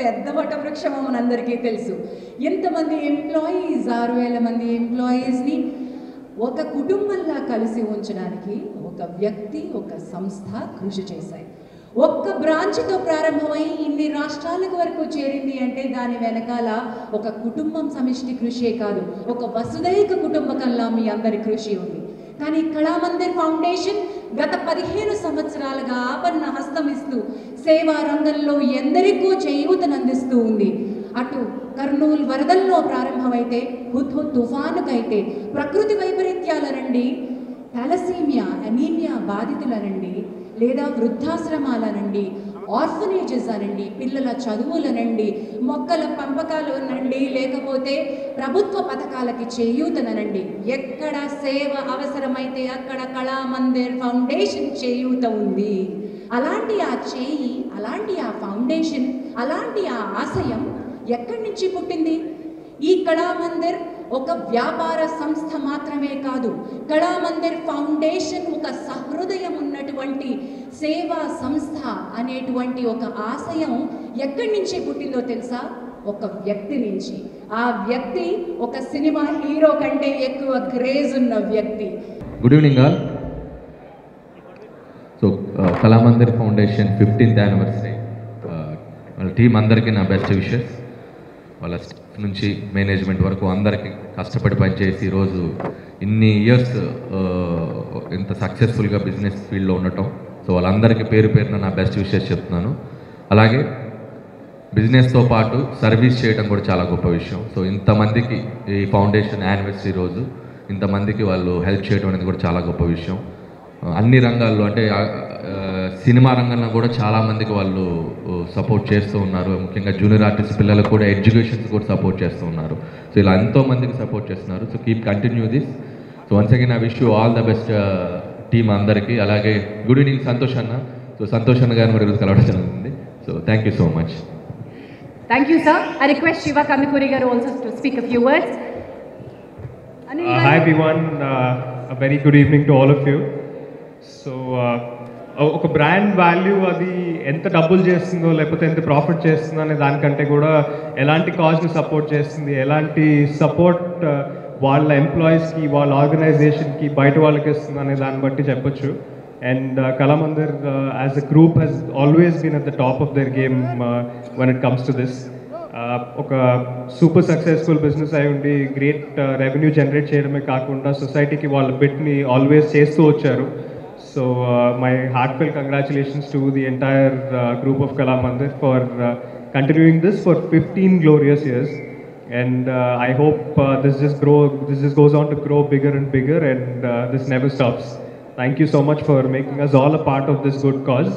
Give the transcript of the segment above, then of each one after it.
పెద్ద వటవృక్షం మనందరికీ తెలుసు. ఎంతమంది ఎంప్లాయీస్, 6,000 మంది ఎంప్లాయీస్ని ఒక కుటుంబంలా కలిసి ఉంచడానికి ఒక వ్యక్తి, ఒక సంస్థ కృషి చేశాయి. ఒక్క బ్రాంచ్తో ప్రారంభమై ఇన్ని రాష్ట్రాలకు వరకు చేరింది అంటే దాని వెనకాల ఒక కుటుంబం సమిష్టి కృషే కాదు, ఒక వసుదైక కుటుంబకంలా మీ అందరి కృషి ఉంది. కానీ కళామందిర్ ఫౌండేషన్ గత 15 సంవత్సరాలుగా ఆపన్న హస్తమిస్తూ సేవా రంగంలో ఎందరికో చేయూతనందిస్తూ ఉంది. అటు కర్నూలు వరదల్లో ప్రారంభమైతే, హుద్హుద్ తుఫానుకైతే, ప్రకృతి వైపరీత్యాలనండి, థాలసీమియా, అనీమియా బాధితులనండి, లేదా వృద్ధాశ్రమాలనండి, ఆర్ఫనేజెస్ అనండి, పిల్లల చదువులనండి, మొక్కల పంపకాలు అనండి, లేకపోతే ప్రభుత్వ పథకాలకి చేయూతననండి, ఎక్కడ సేవ అవసరమైతే అక్కడ కళామందిర్ ఫౌండేషన్ చేయూత ఉంది. అలాంటి ఆ చేయి, అలాంటి ఆ ఫౌండేషన్, అలాంటి ఆ ఆశయం ఎక్కడి నుంచి పుట్టింది? ఈ కళామందిర్ ఒక వ్యాపార సంస్థ మాత్రమే కాదు, కళామందిర్ ఫౌండేషన్ ఒక సహృదయం ఉన్నటువంటి సేవా సంస్థ అనేటువంటి ఒక ఆశయం ఎక్కడి నుంచి పుట్టిందో తెలుసా? ఒక వ్యక్తి నుంచి. ఆ వ్యక్తి ఒక సినిమా హీరో కంటే ఎక్కువ క్రేజ్ ఉన్న వ్యక్తి. Good evening all. So Kalamandir foundation 15th anniversary వాళ్ళ టీం అందరికీ నా బెస్ట్ విషెస్. వాళ్ళ స్టాఫ్ నుంచి మేనేజ్మెంట్ వరకు అందరికీ కష్టపడి పనిచేసి ఈరోజు ఇన్ని ఇయర్స్ ఇంత సక్సెస్ఫుల్గా బిజినెస్ ఫీల్డ్లో ఉండటం, సో వాళ్ళందరికీ పేరు పేరున నా బెస్ట్ విషెస్ చెప్తున్నాను. అలాగే బిజినెస్తో పాటు సర్వీస్ చేయడం కూడా చాలా గొప్ప విషయం. సో ఇంతమందికి ఈ ఫౌండేషన్ యానివర్సరీ రోజు ఇంతమందికి వాళ్ళు హెల్ప్ చేయడం అనేది కూడా చాలా గొప్ప విషయం. అన్ని రంగాల్లో అంటే సినిమా రంగంలో కూడా చాలామందికి వాళ్ళు సపోర్ట్ చేస్తూ ఉన్నారు. ముఖ్యంగా జూనియర్ ఆర్టిస్ట్ పిల్లలకు కూడా ఎడ్యుకేషన్స్ కూడా సపోర్ట్ చేస్తూ ఉన్నారు. సో ఇలా ఎంతోమందికి సపోర్ట్ చేస్తున్నారు. So keep continue this. So once again I wish you all the best team అందరికీ. అలాగే గుడ్ ఈవినింగ్ సంతోష్ అన్న. సో సంతోష్ అన్న గారిని కూడా కలవడం జరుగుతుంది. So thank you so much. Thank you, sir. I request Shiva Kamikuri garu also to speak a few words. Hi everyone, a very good evening to all of you. So, ఒక brand value అది ఎంత డబ్బులు చేస్తుందో లేకపోతే ఎంత profit చేస్తుందో అనే దానికంటే కూడా ఎలాంటి కాజ్ని సపోర్ట్ చేస్తుంది, ఎలాంటి సపోర్ట్ వాళ్ళ ఎంప్లాయీస్కి, వాళ్ళ ఆర్గనైజేషన్కి, బయట వాళ్ళకి ఇస్తుంది అనే దాన్ని బట్టి చెప్పొచ్చు. And Kalamandir as a group has always been at the top of their game when it comes to this. ఒక సూపర్ సక్సెస్ఫుల్ బిజినెస్ అయి ఉండి గ్రేట్ రెవెన్యూ జనరేట్ చేయడమే కాకుండా సొసైటీకి వాళ్ళ బిట్ని ఆల్వేస్ చేస్తూ వచ్చారు. So my heartfelt congratulations to the entire group of Kalamandir for continuing this for 15 glorious years. And I hope this just goes on to grow bigger and bigger, and this never stops. Thank you so much for making us all a part of this good cause.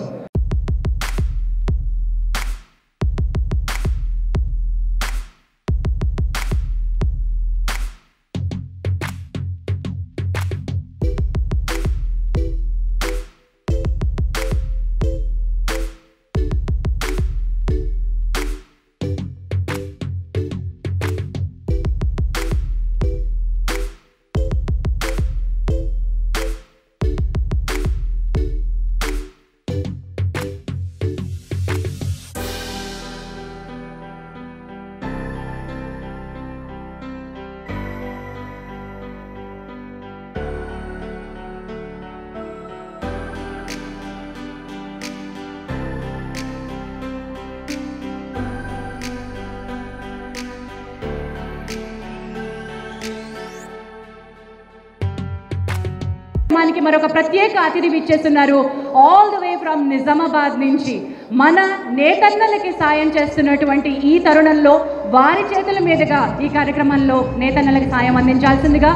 మనకి మరొక ప్రత్యేక అతిథి విచ్చేస్తున్నారు. All the way from Nizamabad నుంచి మన నేతన్నలకి సాయం చేస్తున్నటువంటి ఈ తరుణంలో వారి చేతుల మీదుగా ఈ కార్యక్రమంలో నేతన్నలకి సాయం అందించాల్సిందిగా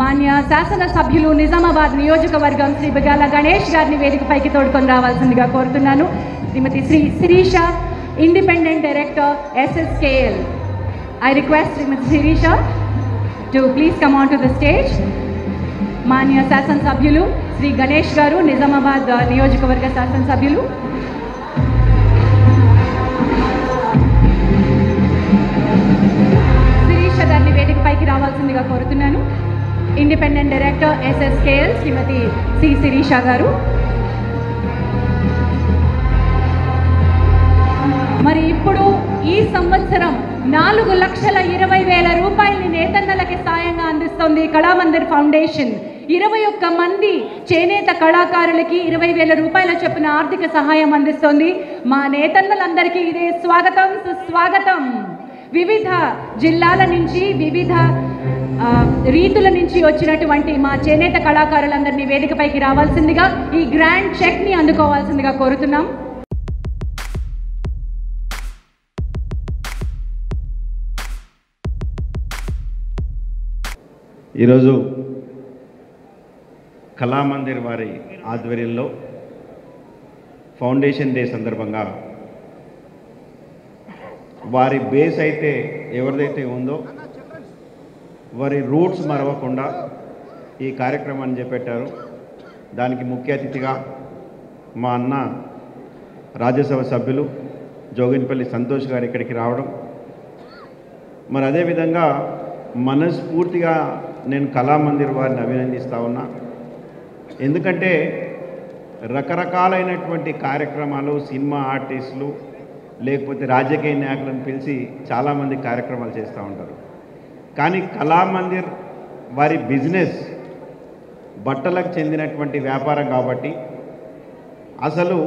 మాన్య శాసన సభ్యులు నిజామాబాద్ నియోజకవర్గం శ్రీ బిగాల గణేష్ గారిని వేదికపైకి తోడుకొని రావాల్సిందిగా కోరుతున్నాను. Srimati Sri Sirisha, independent director SSKL. I request Srimati Sirisha to please come on to the stage. Manya శాసన సభ్యులు శ్రీ గణేష్ గారు, నిజామాబాద్ నియోజకవర్గ శాసన సభ్యులు. శిరీష గారిని వేదికపైకి రావాల్సిందిగా కోరుతున్నాను. ఇండిపెండెంట్ డైరెక్టర్ SSKL శ్రీమతి సి శిరీష గారు. మరి ఇప్పుడు ఈ 4,20,000 రూపాయలని నేతన్నలకి సాయంగా అందిస్తోంది కళామందిర్ ఫౌండేషన్. 21 మంది చేనేత కళాకారులకి 20,000 రూపాయల చొప్పున ఆర్థిక సహాయం అందిస్తోంది. మా నేతన్నలందరికీ ఇదే స్వాగతం, సుస్వాగతం. వివిధ జిల్లాల నుంచి, వివిధ రీతుల నుంచి వచ్చినటువంటి మా చేనేత కళాకారులందరినీ వేదికపైకి రావాల్సిందిగా, ఈ గ్రాండ్ చెక్ని అందుకోవాల్సిందిగా కోరుతున్నాం. ఈరోజు కళామందిర్ వారి ఆధ్వర్యంలో ఫౌండేషన్ డే సందర్భంగా వారి బేస్ అయితే ఎవరిదైతే ఉందో వారి రూట్స్ మరవకుండా ఈ కార్యక్రమాన్ని చేపట్టారు. దానికి ముఖ్య అతిథిగా మా అన్న రాజ్యసభ సభ్యులు జోగిన్పల్లి సంతోష్ గారు ఇక్కడికి రావడం, మరి అదేవిధంగా మనస్ఫూర్తిగా నేను కళామందిర్ వారిని అభినందిస్తూ ఉన్నా. ఎందుకంటే రకరకాలైనటువంటి కార్యక్రమాలు, సినిమా ఆర్టిస్టులు లేకపోతే రాజకీయ నాయకులను పిలిచి చాలామంది కార్యక్రమాలు చేస్తూ ఉంటారు. కానీ కళామందిర్ వారి బిజినెస్ బట్టలకు చెందినటువంటి వ్యాపారం కాబట్టి, అసలు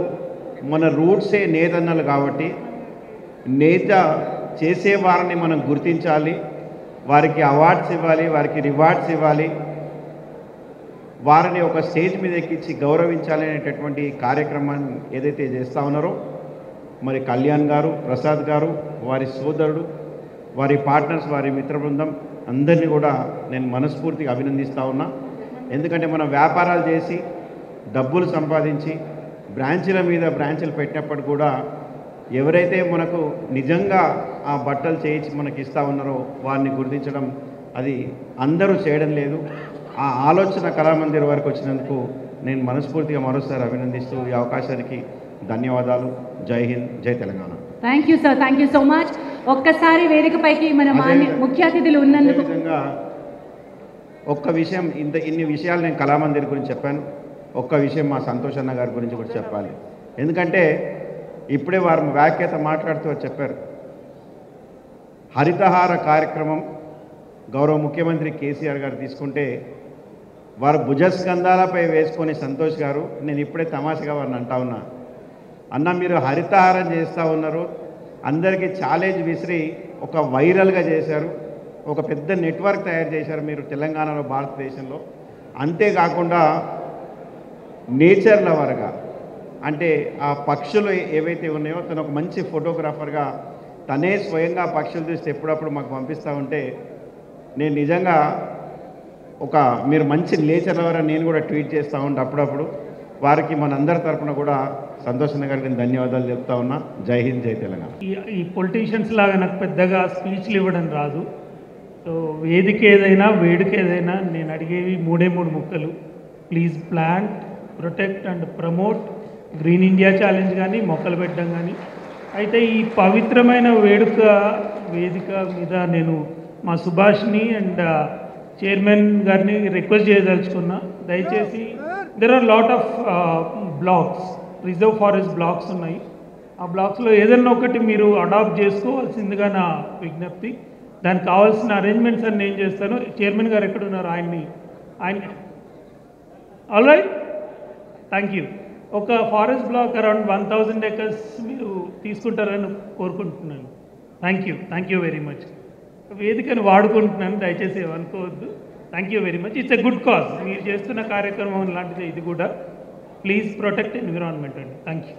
మన రూట్సే నేతన్నలు కాబట్టి నేత చేసేవారిని మనం గుర్తించాలి, వారికి అవార్డ్స్ ఇవ్వాలి, వారికి రివార్డ్స్ ఇవ్వాలి, వారిని ఒక స్టేజ్ మీద ఎక్కించి గౌరవించాలి అనేటటువంటి కార్యక్రమాన్ని ఏదైతే చేస్తూ ఉన్నారో, మరి కళ్యాణ్ గారు, ప్రసాద్ గారు, వారి సోదరుడు, వారి పార్ట్నర్స్, వారి మిత్ర బృందం అందరినీ కూడా నేను మనస్ఫూర్తిగా అభినందిస్తూ ఉన్నా. ఎందుకంటే మనం వ్యాపారాలు చేసి డబ్బులు సంపాదించి బ్రాంచీల మీద బ్రాంచీలు పెట్టినప్పుడు కూడా ఎవరైతే మనకు నిజంగా ఆ బట్టలు చేయించి మనకి ఇస్తూ ఉన్నారో వారిని గుర్తించడం అది అందరూ చేయడం లేదు. ఆ ఆలోచన కళామందిర్ వారికి వచ్చినందుకు నేను మనస్ఫూర్తిగా మరోసారి అభినందిస్తూ ఈ అవకాశానికి ధన్యవాదాలు. జై హింద్, జై Telangana. Thank you sir, thank you so much. ఒక్కసారి వేదికపైకి మన ముఖ్య అతిథులు ఉన్నందుకు. విధంగా ఒక్క విషయం, ఇన్ని విషయాలు నేను కళామందిర్ గురించి చెప్పాను. ఒక్క విషయం మా సంతోష్ అన్న గారి గురించి కూడా చెప్పాలి. ఎందుకంటే ఇప్పుడే వారు వ్యాఖ్యాత మాట్లాడుతూ చెప్పారు, హరితహార కార్యక్రమం గౌరవ ముఖ్యమంత్రి కేసీఆర్ గారు తీసుకుంటే వారు భుజస్కంధాలపై వేసుకొని సంతోష్ గారు, నేను ఇప్పుడే తమాషగా వారిని అంటా ఉన్నా, అన్న మీరు హరితహారం చేస్తూ ఉన్నారు, అందరికీ ఛాలెంజ్ విసిరి ఒక వైరల్గా చేశారు, ఒక పెద్ద నెట్వర్క్ తయారు చేశారు మీరు తెలంగాణలో, భారతదేశంలో. అంతేకాకుండా నేచర్ లవర్గా, అంటే ఆ పక్షులు ఏవైతే ఉన్నాయో తను ఒక మంచి ఫోటోగ్రాఫర్గా తనే స్వయంగా పక్షులు చూస్తే ఎప్పుడప్పుడు మాకు పంపిస్తూ ఉంటే నేను నిజంగా మీరు మంచి నేచర్ లవర్ అని నేను కూడా ట్వీట్ చేస్తూ ఉంటే అప్పుడప్పుడు. వారికి మనందరి తరఫున కూడా సంతోష్ గారికి నేను ధన్యవాదాలు చెప్తా ఉన్నా. జై హింద్, జై తెలంగాణ. ఈ పొలిటీషియన్స్ లాగా నాకు పెద్దగా స్పీచ్లు ఇవ్వడం రాదు. సో వేదిక ఏదైనా, వేడుక ఏదైనా నేను అడిగేవి 3 ముక్కలు. Please plant, protect and promote green India challenge కానీ, మొక్కలు పెట్టడం కానీ. అయితే ఈ పవిత్రమైన వేదిక మీద నేను మా సుభాష్ని అండ్ చైర్మన్ గారిని రిక్వెస్ట్ చేయదలుచుకున్నా, దయచేసి there are lot of blocks, reserve forest blocks ఉన్నాయి. ఆ బ్లాక్స్లో ఏదైనా ఒకటి మీరు అడాప్ట్ చేసుకోవాల్సిందిగా నా విజ్ఞప్తి. దానికి కావాల్సిన అరేంజ్మెంట్స్ అన్ని నేను చేస్తాను. చైర్మన్ గారు ఎక్కడున్నారు, ఆయన ఆల్ రైట్, థ్యాంక్ యూ. ఒక ఫారెస్ట్ బ్లాక్ అరౌండ్ 1000 acres మీరు తీసుకుంటారని కోరుకుంటున్నాను. Thank you very much. వేదికను వాడుకుంటున్నాను, దయచేసి ఏమనుకోవద్దు. Thank you very much. It's a good cause. మీరు చేస్తున్న కార్యక్రమం లాంటిది ఇది కూడా. ప్లీజ్ ప్రొటెక్ట్ ఎన్విరాన్మెంట్ అండి. Thank you.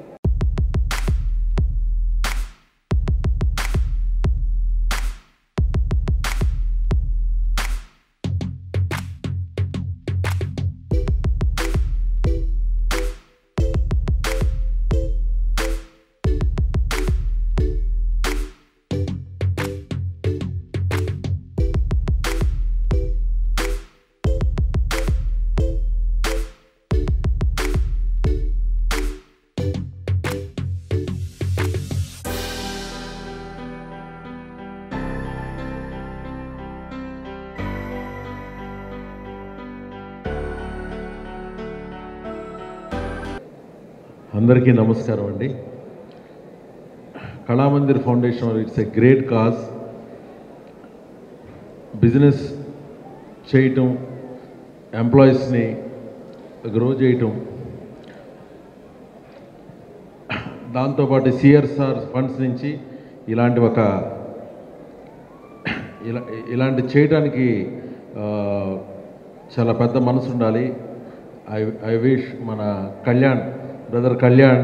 అందరికీ నమస్కారం అండి. Kalamandir foundation it's a great cause. Business చేయటం, ఎంప్లాయీస్ని గ్రో చేయటం, దాంతోపాటు సిఆర్ఆర్ ఫండ్స్ నుంచి ఇలాంటి చేయడానికి చాలా పెద్ద మనసు ఉండాలి. ఐ విష్ మన Kalyan, brother Kalyan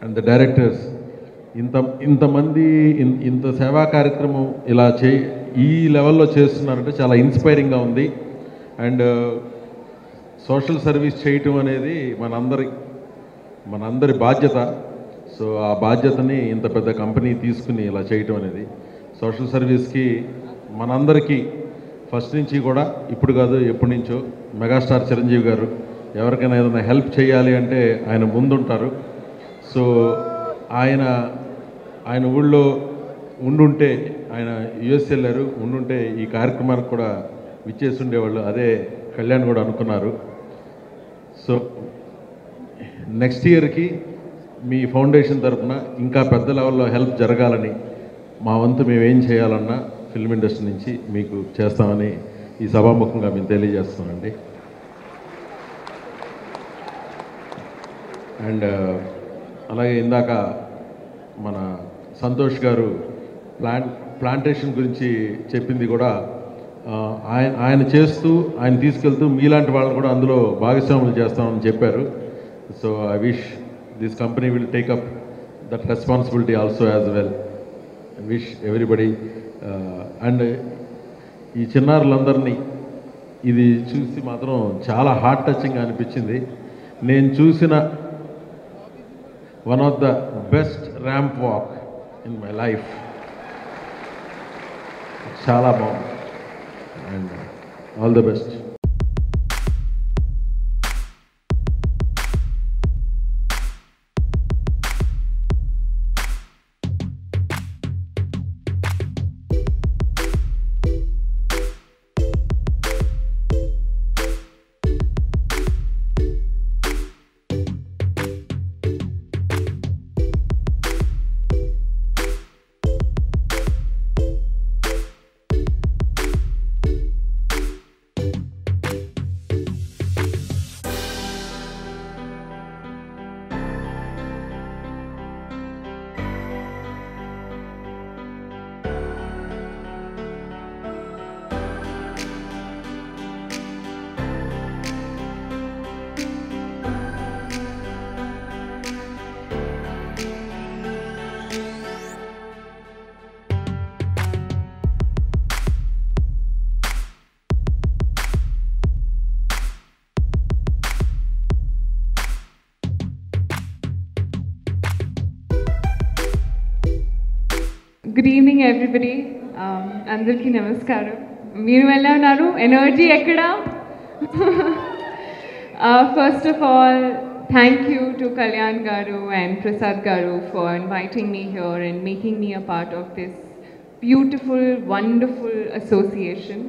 and the directors ఇంతమంది ఇంత సేవా కార్యక్రమం ఇలా ఈ లెవెల్లో చేస్తున్నారంటే చాలా ఇన్స్పైరింగ్గా ఉంది. అండ్ సోషల్ సర్వీస్ చేయటం అనేది మనందరి బాధ్యత. సో ఆ బాధ్యతని ఇంత పెద్ద కంపెనీ తీసుకుని ఇలా చేయటం అనేది సోషల్ సర్వీస్కి మనందరికీ ఫస్ట్ నుంచి కూడా, ఇప్పుడు కాదు ఎప్పటి నుంచో, మెగాస్టార్ చిరంజీవి గారు ఎవరికైనా ఏదైనా హెల్ప్ చేయాలి అంటే ఆయన ముందుంటారు. సో ఆయన ఊళ్ళో ఉండుంటే, ఆయన యుఎస్ వెళ్ళారు, ఉండుంటే ఈ కార్యక్రమానికి కూడా విచ్చేసి ఉండేవాళ్ళు. అదే కళ్యాణ్ కూడా అనుకున్నారు. సో నెక్స్ట్ ఇయర్కి మీ ఫౌండేషన్ తరఫున ఇంకా పెద్ద లెవెల్లో హెల్ప్ జరగాలని, మా వంతు మేము ఏం చేయాలన్నా ఫిల్మ్ ఇండస్ట్రీ నుంచి మీకు చేస్తామని ఈ సభాముఖంగా మేము తెలియజేస్తామండి. అండ్ అలాగే ఇందాక మన సంతోష్ గారు ప్లాంటేషన్ గురించి చెప్పింది కూడా, ఆయన తీసుకెళ్తూ మీలాంటి వాళ్ళు కూడా అందులో భాగస్వాములు చేస్తామని చెప్పారు. So I wish this company will take up that responsibility also as well. I wish everybody. And ఈ చిన్నారులందరినీ ఇది చూసి మాత్రం చాలా హార్ట్ టచింగ్గా అనిపించింది. నేను చూసిన one of the best ramp walk in my life. చాలా బాగుంది. And all the best. Good evening everybody. అందరికీ నమస్కారం. మీరు ఎలా ఉన్నారు? ఎనర్జీ ఎక్కడ? First of all, thank you to Kalyan గారు అండ్ ప్రసాద్ గారు for inviting me here and making me a part of this beautiful, wonderful association.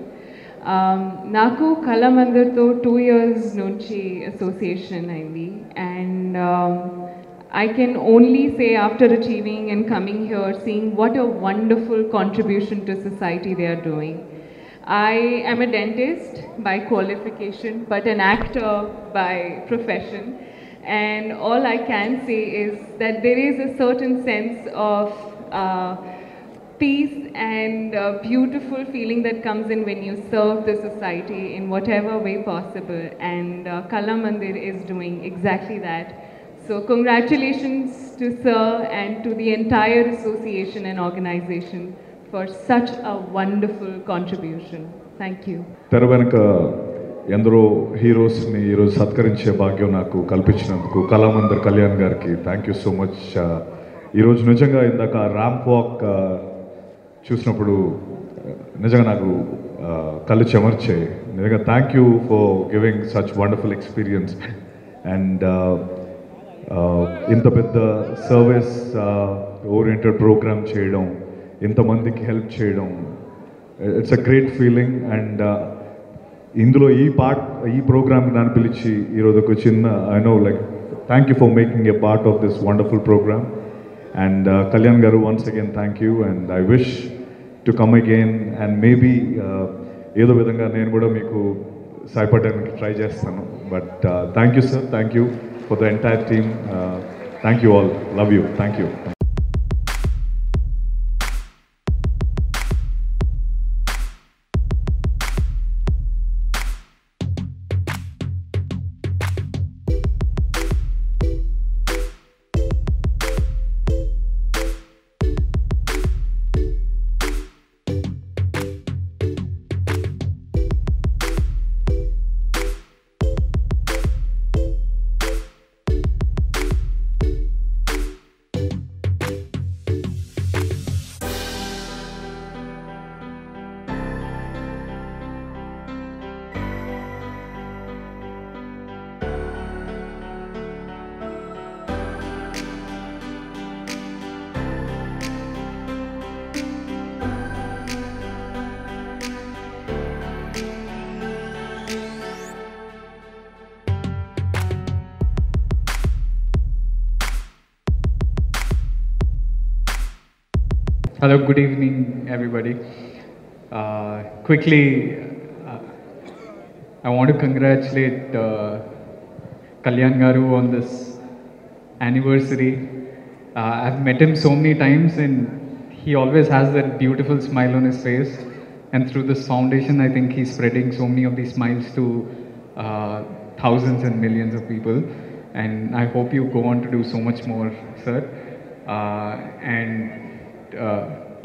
నాకు కళామందిర్తో 2 years నుంచి అసోసియేషన్ అయింది. And I can only say, after achieving and coming here, seeing what a wonderful contribution to society they are doing. I am a dentist by qualification, but an actor by profession. And all I can say is that there is a certain sense of peace and beautiful feeling that comes in when you serve the society in whatever way possible. And Kala Mandir is doing exactly that. So congratulations to Sir and to the entire association and organization for such a wonderful contribution. Thank you. తెర వెనుక ఎందరో హీరోస్ని ఈరోజు సత్కరించే భాగ్యం నాకు కల్పించినందుకు కళామందిర్ కళ్యాణ్ గారికి thank you so much. ఈరోజు నిజంగా ఇందాక ర్యాంప్ వాక్ చూసినప్పుడు నిజంగా నాకు కళ్ళు చెమర్చాయి. నిజంగా thank you for giving such wonderful experience. And ఇంత పెద్ద సర్వీస్ ఓరియంటెడ్ ప్రోగ్రామ్ చేయడం, ఇంతమందికి హెల్ప్ చేయడం, it's a great feeling. And ఇందులో ఈ ప్రోగ్రామ్ నన్ను పిలిచి ఈరోజు ఒక చిన్న I know like thank you for making a part of this wonderful programme. And Kalyan గారు, once again thank you. And I wish to come again and maybe ఏదో విధంగా నేను కూడా మీకు సహాయపడడానికి ట్రై చేస్తాను. But thank you sir, thank you for the entire team. Thank you all, love you, thank you. Hello, good evening, everybody. Quickly, I want to congratulate Kalyan Garu on this anniversary. I've met him so many times and he always has that beautiful smile on his face. And through this foundation, I think he's spreading so many of these smiles to thousands and millions of people. And I hope you go on to do so much more, sir.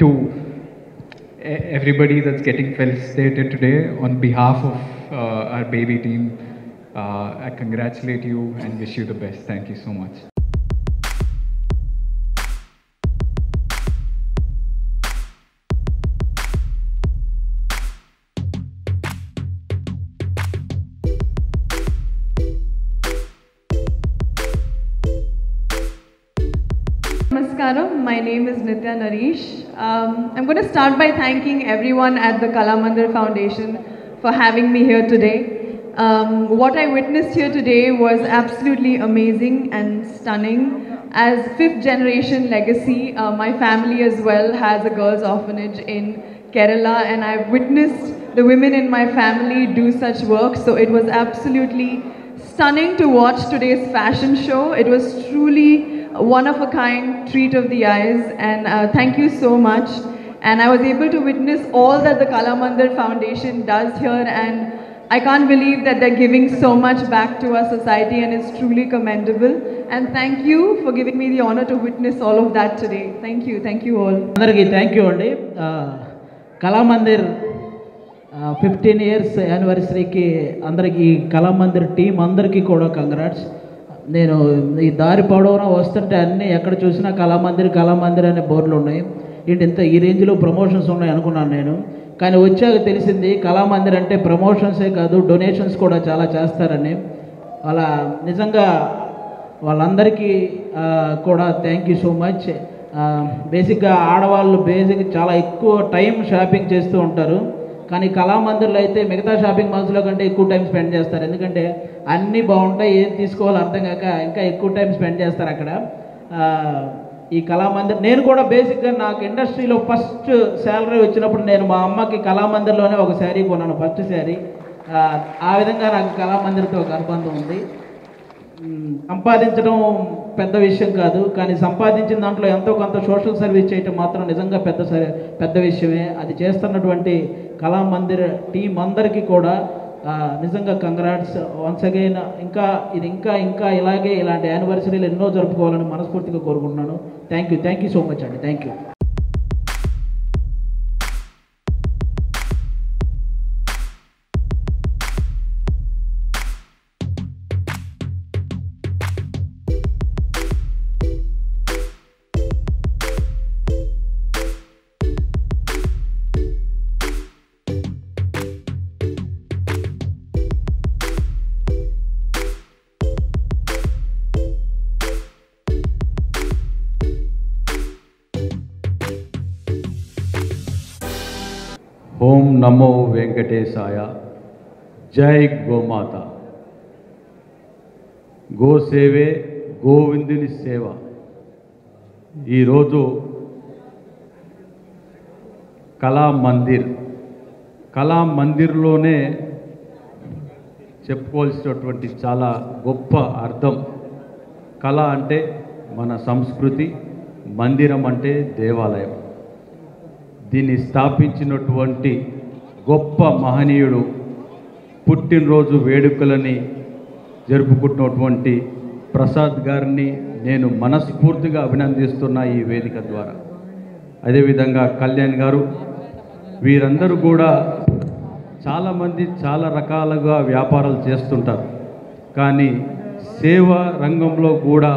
To everybody that's getting felicitated today, on behalf of our baby team, I congratulate you and wish you the best. Thank you so much. Namaskaram, my name is Nitya Nareesh. I'm going to start by thanking everyone at the Kalamandir Foundation for having me here today. What I witnessed here today was absolutely amazing and stunning. As fifth generation legacy, my family as well has a girls' orphanage in Kerala, and I've witnessed the women in my family do such work, so it was absolutely stunning to watch today's fashion show. It was truly one of a kind treat of the eyes, and thank you so much. And I was able to witness all that the Kalamandir Foundation does here, and I can't believe that they're giving so much back to our society, and it's truly commendable. And thank you for giving me the honor to witness all of that today. Thank you all. అందరికీ thank you అండి. Kalamandir 15 years యానివర్సరీకి అందరికీ Kalamandir team అందరికీ కూడా congrats. నేను ఈ దారి పొడవునా వస్తుంటే అన్నీ ఎక్కడ చూసినా కళామందిర్ అనే బోర్డులు ఉన్నాయి. ఏంటి ఇంత ఈ రేంజ్లో ప్రమోషన్స్ ఉన్నాయి అనుకున్నాను నేను. కానీ వచ్చాక తెలిసింది కళామందిర్ అంటే ప్రమోషన్సే కాదు, డొనేషన్స్ కూడా చాలా చేస్తారని. అలా నిజంగా వాళ్ళందరికీ కూడా థ్యాంక్ యూ సో మచ్. బేసిక్గా ఆడవాళ్ళు చాలా ఎక్కువ టైం షాపింగ్ చేస్తూ ఉంటారు, కానీ కళామందిర్లో అయితే మిగతా షాపింగ్ మాల్స్లో కంటే ఎక్కువ టైం స్పెండ్ చేస్తారు. ఎందుకంటే అన్నీ బాగుంటాయి, ఏది తీసుకోవాలో అర్థం కాక ఇంకా ఎక్కువ టైం స్పెండ్ చేస్తారు అక్కడ. ఈ కళామందిర్ నేను కూడా బేసిక్గా నాకు ఇండస్ట్రీలో ఫస్ట్ శాలరీ వచ్చినప్పుడు నేను మా అమ్మకి కళామందిర్లోనే ఒక శారీ కొన్నాను, ఫస్ట్ శారీ. ఆ విధంగా నాకు కళామందిర్తో ఒక అనుబంధం ఉంది. సంపాదించడం పెద్ద విషయం కాదు, కానీ సంపాదించిన దాంట్లో ఎంతో కొంత సోషల్ సర్వీస్ చేయటం మాత్రం నిజంగా పెద్ద విషయమే. అది చేస్తున్నటువంటి కళామందిర్ టీం అందరికీ కూడా నిజంగా కంగ్రాట్స్ వన్స్ అగైన్. ఇంకా ఇలాగే ఇలాంటి యానివర్సరీలు ఎన్నో జరుపుకోవాలని మనస్ఫూర్తిగా కోరుకుంటున్నాను. థ్యాంక్ యూ సో మచ్ అండి. Thank you. ఓం నమో వెంకటేశాయ. జై గోమాత. గోసేవే గోవిందుని సేవ. ఈరోజు కళా మందిర్లోనే చెప్పుకోవాల్సినటువంటి చాలా గొప్ప అర్థం. కళ అంటే మన సంస్కృతి, మందిరం అంటే దేవాలయం. దీన్ని స్థాపించినటువంటి గొప్ప మహనీయుడు, పుట్టినరోజు వేడుకలని జరుపుకుంటున్నటువంటి ప్రసాద్ గారిని నేను మనస్ఫూర్తిగా అభినందిస్తున్నా ఈ వేదిక ద్వారా. అదేవిధంగా కళ్యాణ్ గారు, వీరందరూ కూడా చాలామంది చాలా రకాలుగా వ్యాపారాలు చేస్తుంటారు, కానీ సేవా రంగంలో కూడా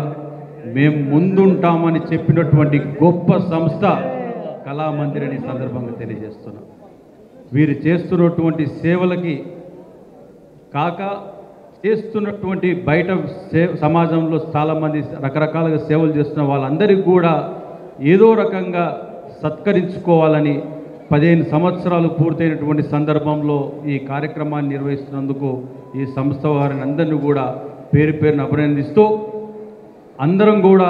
మేము ముందుంటామని చెప్పినటువంటి గొప్ప సంస్థ కళామందిర్ అనే సందర్భంగా తెలియజేస్తున్నాం. వీరు చేస్తున్నటువంటి సేవలకి కాక చేస్తున్నటువంటి బయట సమాజంలో చాలామంది రకరకాలుగా సేవలు చేస్తున్న వాళ్ళందరికీ కూడా ఏదో రకంగా సత్కరించుకోవాలని 15 సంవత్సరాలు పూర్తయినటువంటి సందర్భంలో ఈ కార్యక్రమాన్ని నిర్వహిస్తున్నందుకు ఈ సంస్థ వారిని అందరినీ కూడా పేరు పేరును అభినందిస్తూ, అందరం కూడా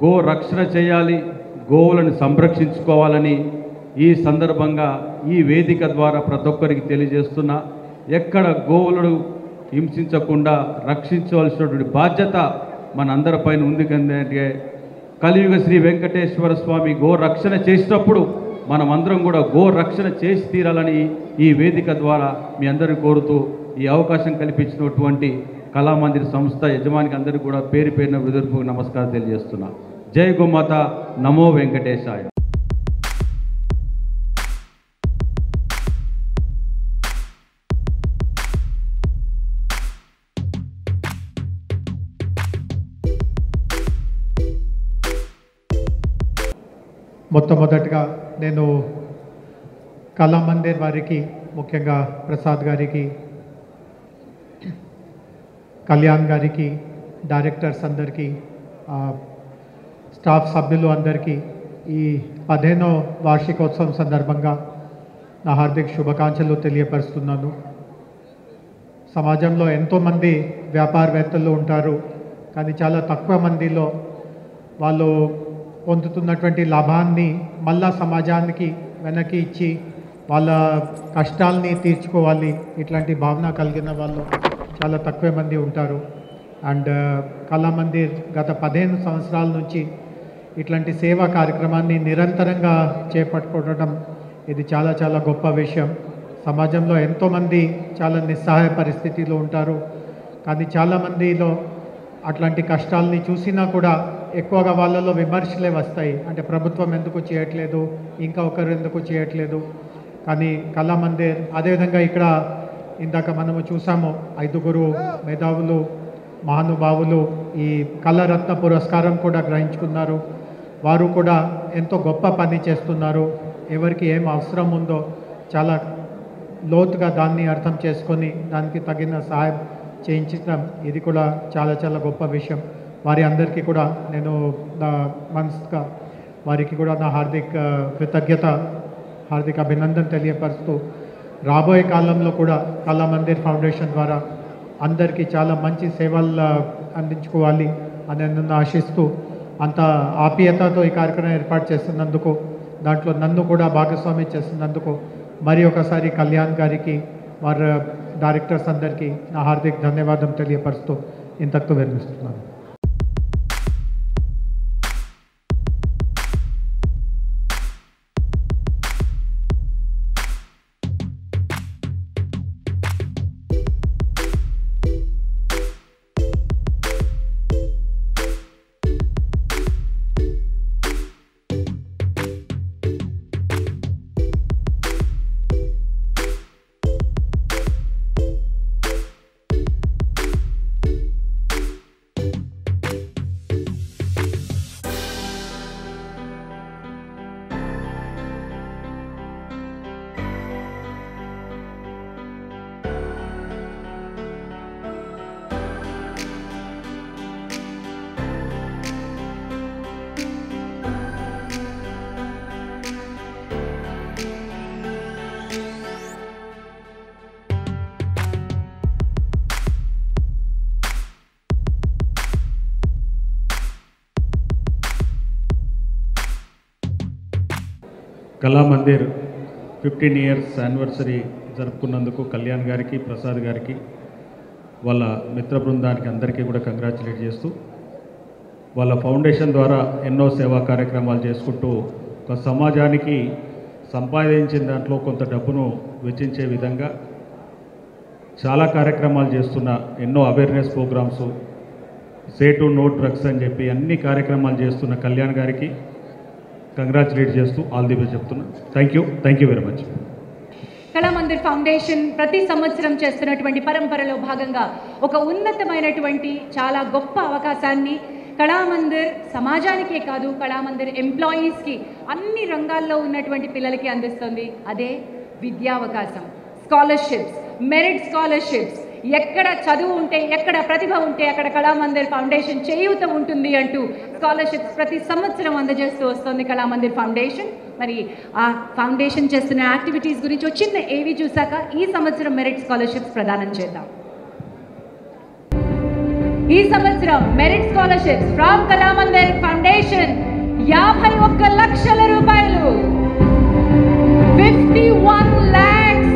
గో రక్షణ చేయాలి, గోవులను సంరక్షించుకోవాలని ఈ సందర్భంగా ఈ వేదిక ద్వారా ప్రతి ఒక్కరికి తెలియజేస్తున్నా. ఎక్కడ గోవులను హింసించకుండా రక్షించవలసినటువంటి బాధ్యత మనందరిపైన ఉంది. కంటే కలియుగ శ్రీ వెంకటేశ్వర స్వామి గో రక్షణ చేసినప్పుడు మనం అందరం కూడా గో రక్షణ చేసి తీరాలని ఈ వేదిక ద్వారా మీ అందరిని కోరుతూ ఈ అవకాశం కల్పించినటువంటి కళామందిర్ సంస్థ యజమానికి అందరికీ కూడా పేరు పేరున హృదయపూర్వక నమస్కారం తెలియజేస్తున్నా. జై గోమాత, నమో వెంకటేశాయ. మొట్టమొదటిగా నేను కళామందిర్ వారికి, ముఖ్యంగా ప్రసాద్ గారికి, కళ్యాణ్ గారికి, డైరెక్టర్స్ అందరికీ, స్టాఫ్ సభ్యులు అందరికీ ఈ 15వ వార్షికోత్సవం సందర్భంగా నా హార్దిక శుభాకాంక్షలు తెలియపరుస్తున్నాను. సమాజంలో ఎంతోమంది వ్యాపారవేత్తలు ఉంటారు, కానీ చాలా తక్కువ మందిలో వాళ్ళు పొందుతున్నటువంటి లాభాన్ని మళ్ళా సమాజానికి వెనక్కి ఇచ్చి వాళ్ళ కష్టాలని తీర్చుకోవాలి, ఇట్లాంటి భావన కలిగిన వాళ్ళు చాలా తక్కువ మంది ఉంటారు. అండ్ కళామందిర్ గత 15 సంవత్సరాల నుంచి ఇట్లాంటి సేవా కార్యక్రమాన్ని నిరంతరంగా చేపట్టుకోవడం ఇది చాలా చాలా గొప్ప విషయం. సమాజంలో ఎంతోమంది చాలా నిస్సహాయ పరిస్థితిలో ఉంటారు, కానీ చాలామందిలో అట్లాంటి కష్టాలని చూసినా కూడా ఎక్కువగా వాళ్ళలో విమర్శలే వస్తాయి. అంటే ప్రభుత్వం ఎందుకు చేయట్లేదు, ఇంకా ఒకరు ఎందుకు చేయట్లేదు. కానీ కళామందిర్, అదేవిధంగా ఇక్కడ ఇందాక మనము చూసాము 5 మేధావులు, మహానుభావులు ఈ కళారత్న పురస్కారం కూడా గ్రహించుకున్నారు. వారు కూడా ఎంతో గొప్ప పని చేస్తున్నారు. ఎవరికి ఏం అవసరం ఉందో చాలా లోతుగా దాన్ని అర్థం చేసుకొని దానికి తగిన సహాయం చేయించడం ఇది కూడా చాలా చాలా గొప్ప విషయం. వారి అందరికీ కూడా నేను నా మనసుగా వారికి కూడా నా హార్దిక అభినందన తెలియపరుస్తూ, రాబోయే కాలంలో కూడా కళామందిర్ ఫౌండేషన్ ద్వారా అందరికీ చాలా మంచి సేవలు అందించుకోవాలి అని నన్ను ఆశిస్తూ, అంత ఆప్యాయతతో ఈ కార్యక్రమం ఏర్పాటు చేస్తున్నందుకు, దాంట్లో నన్ను కూడా భాగస్వామి చేస్తున్నందుకు మరి ఒకసారి కళ్యాణ్ గారికి, వారి డైరెక్టర్స్ అందరికీ నా హార్దిక ధన్యవాదం తెలియపరుస్తూ ఇంతటితో విరమిస్తున్నాను. కళామందిర్ 15 ఇయర్స్ యానివర్సరీ జరుపుకున్నందుకు కళ్యాణ్ గారికి, ప్రసాద్ గారికి, వాళ్ళ మిత్ర బృందానికి అందరికీ కూడా కంగ్రాచులేట్ చేస్తూ, వాళ్ళ ఫౌండేషన్ ద్వారా ఎన్నో సేవా కార్యక్రమాలు చేసుకుంటూ ఒక సమాజానికి సంపాదించిన దాంట్లో కొంత డబ్బును వెచ్చించే విధంగా చాలా కార్యక్రమాలు చేస్తున్న, ఎన్నో awareness programmes, say to no drugs అని చెప్పి అన్ని కార్యక్రమాలు చేస్తున్న కళ్యాణ్ గారికి కంగ్రాచులేట్ చేస్తూ ఆల్ ది బెస్ట్ చెప్తున్నా. Thank you very much. Kalamandir foundation ప్రతి సంవత్సరం చేస్తున్నటువంటి పరంపరలో భాగంగా ఒక ఉన్నతమైనటువంటి చాలా గొప్ప అవకాశాన్ని కళామందిర్ సమాజానికే కాదు, కళామందిర్ ఎంప్లాయీస్కి, అన్ని రంగాల్లో ఉన్నటువంటి పిల్లలకి అందిస్తుంది. అదే విద్యావకాశం, స్కాలర్షిప్స్, మెరిట్ స్కాలర్షిప్స్. ఎక్కడ చదువు ఉంటే, ఎక్కడ ప్రతిభ ఉంటే అక్కడ కళామందిర్ ఫౌండేషన్ చేయూత ఉంటుంది అంటూ స్కాలర్షిప్స్ ప్రతి సంవత్సరం అందజేస్తూ వస్తుంది కళామందిర్ ఫౌండేషన్. మరి ఆ ఫౌండేషన్ చేస్తున్న యాక్టివిటీస్ గురించి వచ్చిన ఏవి చూసాక ఈ సంవత్సరం మెరిట్ స్కాలర్షిప్స్ ప్రదానం చేద్దాం. ఈ సంవత్సరం merit scholarships from Kalamandir foundation 51 లక్షల రూపాయలు, 51 lakhs.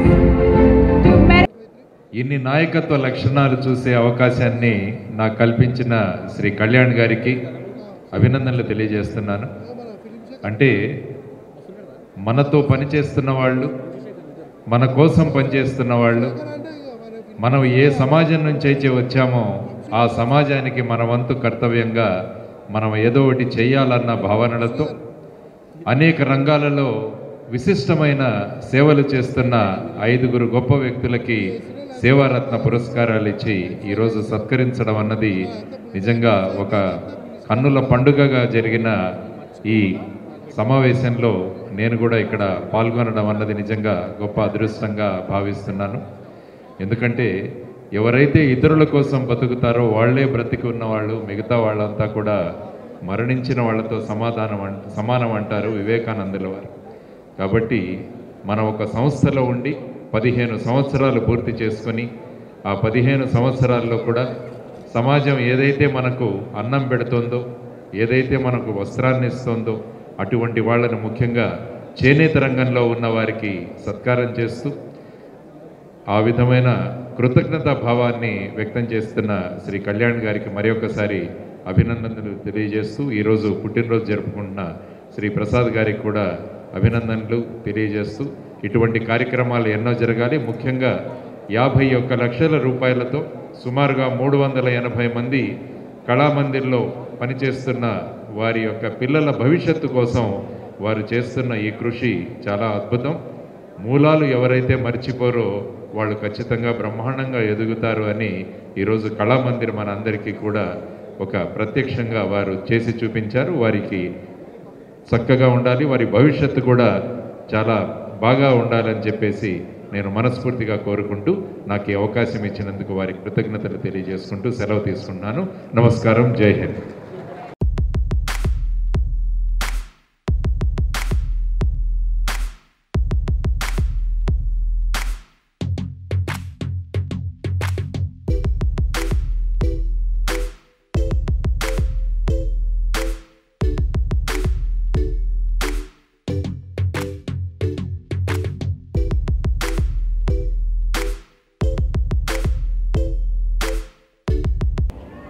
ఇన్ని నాయకత్వ లక్షణాలు చూసే అవకాశాన్ని నాకు కల్పించిన శ్రీ కళ్యాణ్ గారికి అభినందనలు తెలియజేస్తున్నాను. అంటే మనతో పనిచేస్తున్న వాళ్ళు, మన కోసం పనిచేస్తున్న వాళ్ళు, మనం ఏ సమాజం నుంచి అయితే వచ్చామో ఆ సమాజానికి మన వంతు కర్తవ్యంగా మనం ఏదో ఒకటి చేయాలన్న భావనలతో అనేక రంగాలలో విశిష్టమైన సేవలు చేస్తున్న 5 గొప్ప వ్యక్తులకి సేవారత్న పురస్కారాలు ఇచ్చి ఈరోజు సత్కరించడం అన్నది నిజంగా ఒక కన్నుల పండుగగా జరిగిన ఈ సమావేశంలో నేను కూడా ఇక్కడ పాల్గొనడం అన్నది నిజంగా గొప్ప అదృష్టంగా భావిస్తున్నాను. ఎందుకంటే ఎవరైతే ఇతరుల కోసం బతుకుతారో వాళ్ళే బ్రతికి ఉన్నవాళ్ళు, మిగతా వాళ్ళంతా కూడా మరణించిన వాళ్ళతో సమానం అంటారు వివేకానందుల వారు. కాబట్టి మనం ఒక సంస్థలో ఉండి 15 సంవత్సరాలు పూర్తి చేసుకొని ఆ 15 సంవత్సరాల్లో కూడా సమాజం ఏదైతే మనకు అన్నం పెడుతుందో, ఏదైతే మనకు వస్త్రాన్ని ఇస్తుందో అటువంటి వాళ్ళను, ముఖ్యంగా చేనేత రంగంలో ఉన్న వారికి సత్కారం చేస్తూ ఆ విధమైన కృతజ్ఞతా భావాన్ని వ్యక్తం చేస్తున్న శ్రీ కళ్యాణ్ గారికి మరొకసారి అభినందనలు తెలియజేస్తూ, ఈరోజు పుట్టినరోజు జరుపుకుంటున్న శ్రీ ప్రసాద్ గారికి కూడా అభినందనలు తెలియజేస్తూ, ఇటువంటి కార్యక్రమాలు ఎన్నో జరగాలి. ముఖ్యంగా 51 లక్షల రూపాయలతో సుమారుగా 380 మంది కళామందిర్లో పనిచేస్తున్న వారి యొక్క పిల్లల భవిష్యత్తు కోసం వారు చేస్తున్న ఈ కృషి చాలా అద్భుతం. మూలాలు ఎవరైతే మర్చిపోరో వాళ్ళు ఖచ్చితంగా బ్రహ్మాండంగా ఎదుగుతారు అని ఈరోజు కళామందిర్ మన అందరికీ కూడా ఒక ప్రత్యక్షంగా వారు చేసి చూపించారు. వారికి చక్కగా ఉండాలి, వారి భవిష్యత్తు కూడా చాలా బాగా ఉండాలని చెప్పేసి నేను మనస్ఫూర్తిగా కోరుకుంటూ నాకు ఈ అవకాశం ఇచ్చినందుకు వారికి కృతజ్ఞతలు తెలియజేసుకుంటూ సెలవు తీసుకుంటున్నాను. నమస్కారం. జై హింద్.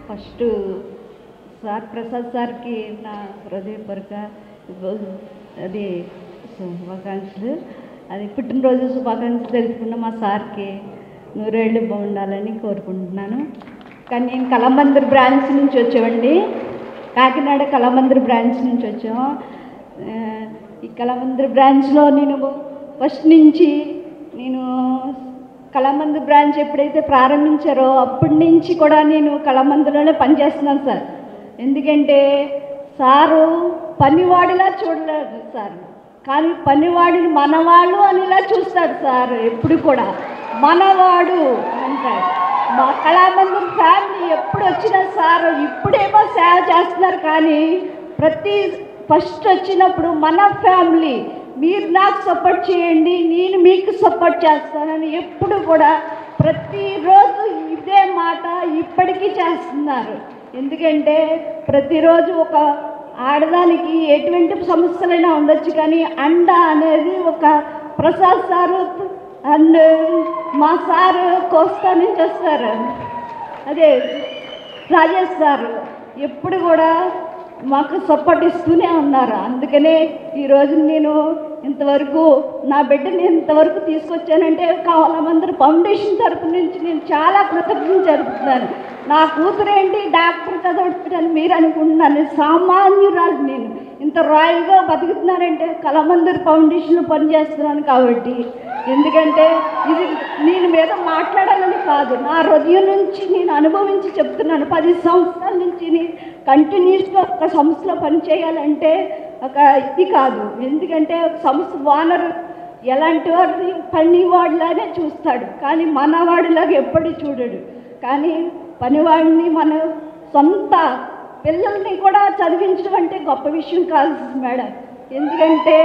ఫస్ట్ సార్ ప్రసాద్ సార్కి నా హృదయపూర్వక అది శుభాకాంక్షలు. అది పుట్టినరోజు శుభాకాంక్షలు తెలుసుకున్న మా సార్కి 100 ఏళ్ళు బాగుండాలని కోరుకుంటున్నాను. కానీ నేను కళామందిర్ బ్రాంచ్ నుంచి వచ్చామండి, కాకినాడ కళామందిర్ బ్రాంచ్ నుంచి వచ్చాము. ఈ కళామందిర్ బ్రాంచ్లో నేను ఫస్ట్ నుంచి కళామందిర్ బ్రాంచ్ ఎప్పుడైతే ప్రారంభించారో అప్పటి నుంచి కూడా నేను కళామందిర్లోనే పనిచేస్తున్నాను సార్. ఎందుకంటే సారు పనివాడిలా చూడలేదు సార్, కానీ పనివాడిని మనవాళ్ళు అనిలా చూస్తాడు సార్. ఎప్పుడు కూడా మనవాడు అంటాడు. మా కళామందిర్ ఫ్యామిలీ ఎప్పుడు వచ్చినా సార్ ఇప్పుడేమో సేవ చేస్తున్నారు, కానీ ఫస్ట్ వచ్చినప్పుడు మన ఫ్యామిలీ మీరు నాకు సపోర్ట్ చేయండి, నేను మీకు సపోర్ట్ చేస్తానని ఎప్పుడు కూడా ప్రతిరోజు ఇదే మాట ఇప్పటికీ చేస్తున్నారు. ఎందుకంటే ప్రతిరోజు ఒక ఆడదానికి ఎటువంటి సమస్యలైనా ఉండొచ్చు, కానీ అండ అనేది ఒక ప్రసాద్ సారు అండ్ మా సారు కోస్తా నుంచి వస్తారు, అదే రాజేష్ సారు ఎప్పుడు కూడా మాకు సపోర్ట్ ఇస్తూనే ఉన్నారు. అందుకనే ఈరోజు నేను ఇంతవరకు నా బిడ్డని ఇంతవరకు తీసుకొచ్చానంటే కళామందిర్ ఫౌండేషన్ తరపు నుంచి నేను చాలా కృతజ్ఞత జరుపుతున్నాను. నా కూతురేంటి డాక్టర్ చదవడానికి మీరు అనుకుంటున్నాను, సామాన్యురాలు నేను ఇంత రాయల్గా బతుకుతున్నానంటే కళామందిర్ ఫౌండేషన్లో పనిచేస్తున్నాను కాబట్టి. ఎందుకంటే ఇది నేను మీద మాట్లాడాలని కాదు, నా హృదయం నుంచి నేను అనుభవించి చెప్తున్నాను. 10 సంవత్సరాల నుంచి నేను కంటిన్యూస్గా ఒక సంస్థలో పనిచేయాలంటే ఒక ఇది కాదు. ఎందుకంటే ఒక సంస్థ ఓనర్ ఎలాంటి వాడిని పనివాడిలానే చూస్తాడు, కానీ మనవాడిలాగా ఎప్పుడు చూడడు. కానీ పనివాడిని మన సొంత పిల్లల్ని కూడా చదివించడం అంటే గొప్ప విషయం కాదు మేడం. ఎందుకంటే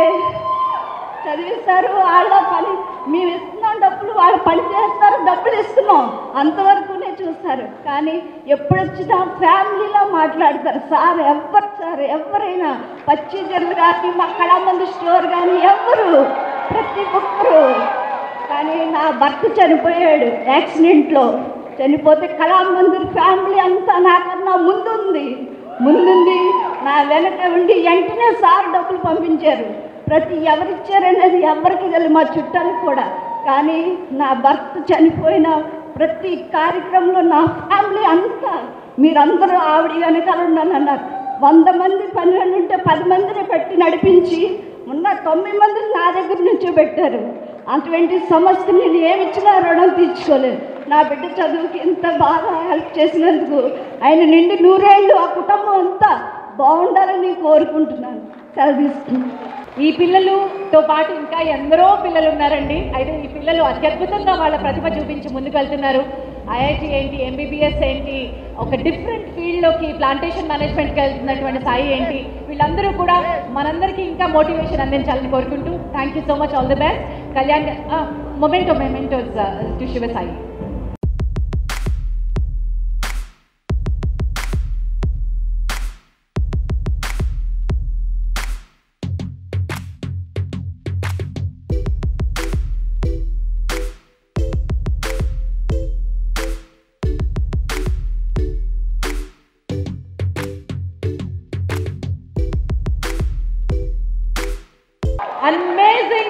చదివిస్తారు, వాళ్ళ పని మేము ఇస్తున్నాం డబ్బులు, వాళ్ళు పని చేస్తారు, డబ్బులు ఇస్తున్నాం అంతవరకునే చూస్తారు. కానీ ఎప్పుడు వచ్చినా ఫ్యామిలీలో మాట్లాడతారు. సార్ ఎవరైనా పచ్చిజర్లు కానీ మా కళామందిర్ స్టోర్ కానీ ఎవరు ప్రతి ఒక్కరు. కానీ నా భర్త చనిపోయాడు యాక్సిడెంట్లో. చనిపోతే కళామందిర్ ఫ్యామిలీ అంతా నాకన్నా ముందుంది. నా వెనక ఉండి వెంటనే సార్ డబ్బులు పంపించారు. ఎవరిచ్చారనేది ఎవరికి తెలియదు, మా చుట్టాలకు కూడా. కానీ నా భర్త చనిపోయిన ప్రతి కార్యక్రమంలో నా ఫ్యామిలీ అంతా మీరందరూ ఆవిడ వెనకాల ఉన్నానన్నారు. 100 మంది పనులు ఉంటే 10 మందిని పెట్టి నడిపించి ఉన్న 9 మందిని నా దగ్గర నుంచో పెట్టారు. అటువంటి సమస్య నేను ఏమిచ్చినా రుణం తీర్చుకోలేదు. నా బిడ్డ చదువుకి ఇంత బాగా హెల్ప్ చేసినందుకు ఆయన నిండి 100 ఏళ్ళు ఆ కుటుంబం అంతా బాగుండాలని కోరుకుంటున్నాను. సెలవు తీసుకుంటున్నాను. ఈ పిల్లలతో పాటు ఇంకా ఎందరో పిల్లలు ఉన్నారండి. అయితే ఈ పిల్లలు అత్యద్భుతంగా వాళ్ళ ప్రతిభ చూపించి ముందుకు వెళ్తున్నారు. ఐఐటి ఏంటి, ఎంబీబీఎస్ ఏంటి, ఒక డిఫరెంట్ ఫీల్డ్లోకి ప్లాంటేషన్ మేనేజ్మెంట్కి వెళ్తున్నటువంటి సాయి ఏంటి, వీళ్ళందరూ కూడా మనందరికీ ఇంకా మోటివేషన్ అందించాలని కోరుకుంటూ thank you so much, all the best. Kalyan mementos to Shiva Sai.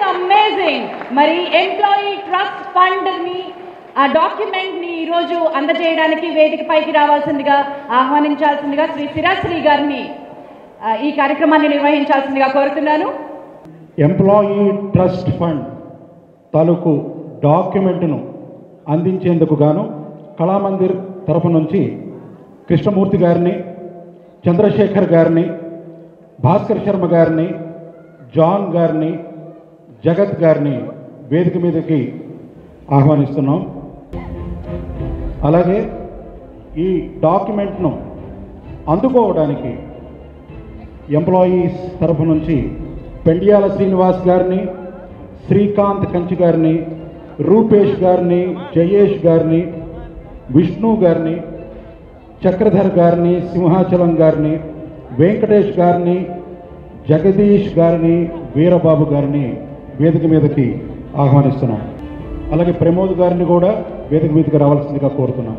Amazing. మరి ఎంప్లాయీ ట్రస్ట్ ఫండ్ని ఆ డాక్యుమెంట్ని ఈరోజు అందజేయడానికి వేదిక పైకి రావాల్సిందిగా ఆహ్వానించాల్సిందిగా శ్రీ శిరాశ్రీ గారిని ఈ కార్యక్రమాన్ని నిర్వహించాల్సిందిగా కోరుతున్నాను. ఎంప్లాయీ ట్రస్ట్ ఫండ్ తాలూకు డాక్యుమెంట్ను అందించేందుకు గాను కళామందిర్ తరఫు నుంచి కృష్ణమూర్తి గారిని, చంద్రశేఖర్ గారిని, భాస్కర్ శర్మ గారిని, జాన్ గారిని, జగత్ గారిని వేదిక మీదకి ఆహ్వానిస్తున్నాం. అలాగే ఈ డాక్యుమెంట్ను అందుకోవడానికి ఎంప్లాయీస్ తరఫు నుంచి పెండియాల శ్రీనివాస్ గారిని, శ్రీకాంత్ కంచి గారిని, రూపేష్ గారిని, జయేష్ గారిని, విష్ణు గారిని, చక్రధర్ గారిని, సింహాచలం గారిని, వెంకటేష్ గారిని, జగదీష్ గారిని, వీరబాబు గారిని వేదిక మీదకి ఆహ్వానిస్తున్నాం. అలాగే ప్రమోద్ గారిని కూడా వేదిక మీదకి రావాల్సిందిగా కోరుతున్నాం.